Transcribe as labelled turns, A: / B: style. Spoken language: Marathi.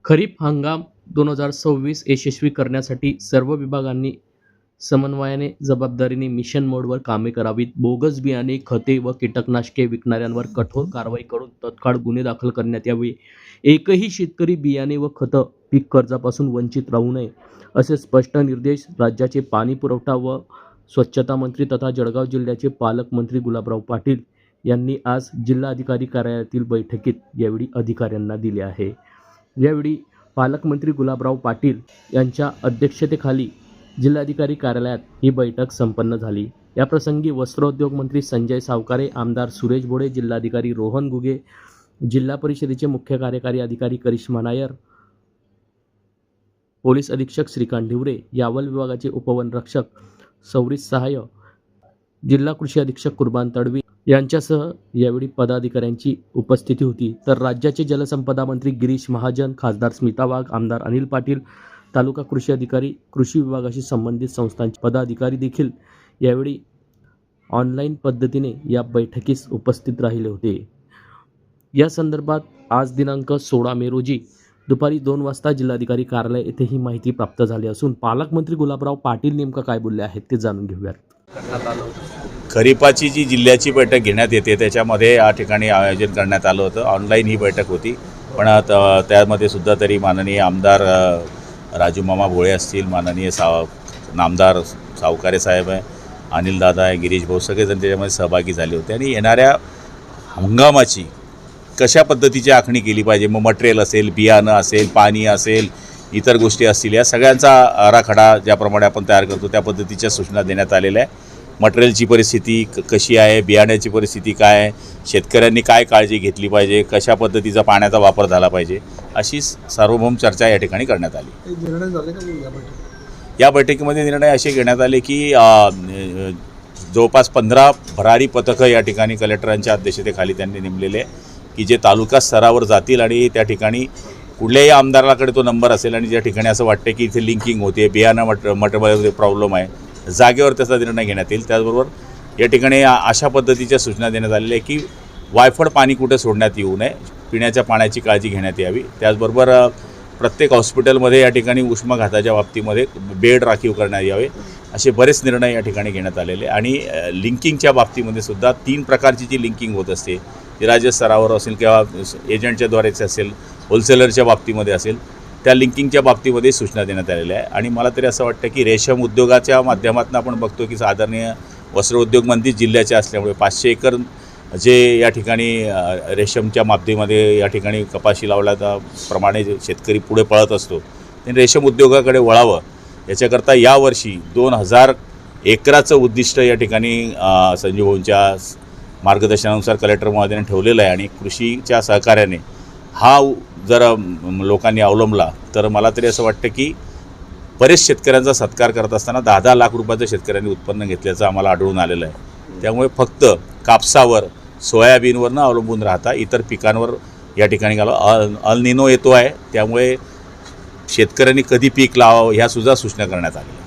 A: खरीप हंगाम 2026 यशस्वी करण्यासाठी सर्व विभागांनी समन्वयाने जबाबदारीने मिशन मोडवर कामे करावीत. बोगस बियाणे, खते व कीटकनाशके विकणाऱ्यांवर कठोर कारवाई करून तत्काळ गुन्हे दाखल करण्यात यावे. एकही शेतकरी बियाणे व खतं पीक कर्जापासून वंचित राहू नये असे स्पष्ट निर्देश राज्याचे पाणी पुरवठा व स्वच्छता मंत्री तथा जळगाव जिल्ह्याचे पालकमंत्री गुलाबराव पाटील यांनी आज जिल्हाधिकारी कार्यालयातील बैठकीत यावेळी अधिकाऱ्यांना दिले आहे. यावेळी पालकमंत्री गुलाबराव पाटील यांच्या अध्यक्षतेखाली जिल्हाधिकारी कार्यालयात ही बैठक संपन्न झाली. याप्रसंगी वस्त्रोद्योग मंत्री संजय सावकारे, आमदार सुरेश भोळे, जिल्हाधिकारी रोहन घुगे, जिल्हा परिषदेचे मुख्य कार्यकारी अधिकारी करिश्मा नायर, पोलीस अधीक्षक श्रीकांत ढिवरे, यावल विभागाचे उपवनरक्षक सौरीश सहाय, जिल्हा कृषी अधीक्षक कुर्बान तडवी यांच्यासह यावेळी पदाधिकाऱ्यांची उपस्थिती होती. तर राज्याचे जलसंपदा मंत्री गिरीश महाजन, खासदार स्मिता वाघ, आमदार अनिल पाटील, तालुका कृषी अधिकारी, कृषी विभागाशी संबंधित संस्थांचे पदाधिकारी देखील यावेळी ऑनलाईन पद्धतीने या बैठकीस उपस्थित राहिले होते. या संदर्भात आज दिनांक 16 मे रोजी दुपारी 2 वाजता जिल्हाधिकारी कार्यालय येथे ही माहिती प्राप्त झाली असून पालकमंत्री गुलाबराव पाटील नेमकं काय बोलले आहेत ते जाणून घेऊयात.
B: खरीपाची जी जिल्ह्याची बैठक घेण्यात येते त्याच्यामध्ये या ठिकाणी आयोजन करण्यात आलं होतं. ऑनलाईन ही बैठक होती, पण त्यामध्ये सुद्धा तरी माननीय आमदार राजूमामा भोळे असतील, माननीय नामदार सावकारे साहेब आहे, अनिल दादा आहे, गिरीश भाऊ, सगळेजण त्याच्यामध्ये सहभागी झाले होते. आणि येणाऱ्या हंगामाची कशा पद्धतीची आखणी केली पाहिजे, मग मटेरियल असेल, बियाणं असेल, पाणी असेल, इतर गोष्टी असतील, या सगळ्यांचा आराखडा ज्याप्रमाणे आपण तयार करतो त्या पद्धतीच्या सूचना देण्यात आलेल्या आहे. मटेरियलची परिस्थिती कशी आहे, बियाण्याची परिस्थिती काय आहे, शेतकऱ्यांनी काय काळजी घेतली पाहिजे, कशा पद्धतीचा पाण्याचा वापर झाला पाहिजे, अशी सार्वभौम चर्चा या ठिकाणी करण्यात आली.
C: निर्णय झाले का
B: या बैठकीमध्ये निर्णय असे घेण्यात आले की जवळपास 15 भरारी पथकं या ठिकाणी कलेक्टरांच्या अध्यक्षतेखाली त्यांनी नेमलेले आहे की जे तालुका स्तरावर जातील आणि त्या ठिकाणी कुठल्याही आमदाराकडे तो नंबर असेल आणि ज्या ठिकाणी असं वाटतं की इथे लिंकिंग होते, बियाणं मटेरियलमध्ये प्रॉब्लेम आहे, जागेवर त्याचा निर्णय घेण्यात येईल. त्याचबरोबर या ठिकाणी अशा पद्धतीच्या सूचना देण्यात आलेल्या आहे की वायफळ पाणी कुठे सोडण्यात येऊ नये, पिण्याच्या पाण्याची काळजी घेण्यात यावी. त्याचबरोबर प्रत्येक हॉस्पिटलमध्ये या ठिकाणी उष्माघाताच्या बाबतीमध्ये बेड राखीव करण्यात यावे, असे बरेच निर्णय या ठिकाणी घेण्यात आलेले. आणि लिंकिंगच्या बाबतीमध्ये सुद्धा 3 प्रकारची जी लिंकिंग होत असते, ती राज्य स्तरावर असेल किंवा एजंटच्या द्वारेच असेल, होलसेलरच्या बाबतीमध्ये असेल, त्या लिंकिंगच्या बाबतीमध्ये सूचना देण्यात आलेल्या आहे. आणि मला तरी असं वाटतं की रेशम उद्योगाच्या माध्यमातून आपण बघतो की आदरणीय वस्त्रोद्योग मंत्री जिल्ह्याचे असल्यामुळे 500 एकर जे या ठिकाणी रेशमच्या माध्यमामध्ये या ठिकाणी कपाशी लावल्याप्रमाणे शेतकरी पुढे पळत असतो, त्यांनी रेशम उद्योगाकडे वळावं याच्याकरता यावर्षी 2000 एकराचं उद्दिष्ट या ठिकाणी संजीव भाऊंच्या मार्गदर्शनानुसार कलेक्टर महोदयाने ठेवलेलं आहे. आणि कृषीच्या सहकार्याने हा जर लोकांनी अवलंबला तर मला तरी असं वाटतं की बरेच शेतकऱ्यांचा सत्कार करत असताना 10-10 लाख रुपयाचं शेतकऱ्यांनी उत्पन्न घेतल्याचं आम्हाला आढळून आलेलं आहे. त्यामुळे फक्त कापसावर, सोयाबीनवर न अवलंबून राहता इतर पिकांवर या ठिकाणी अल निनो येतो आहे, त्यामुळे शेतकऱ्यांनी कधी पीक लावावं ह्या सुद्धा सूचना करण्यात आल्या.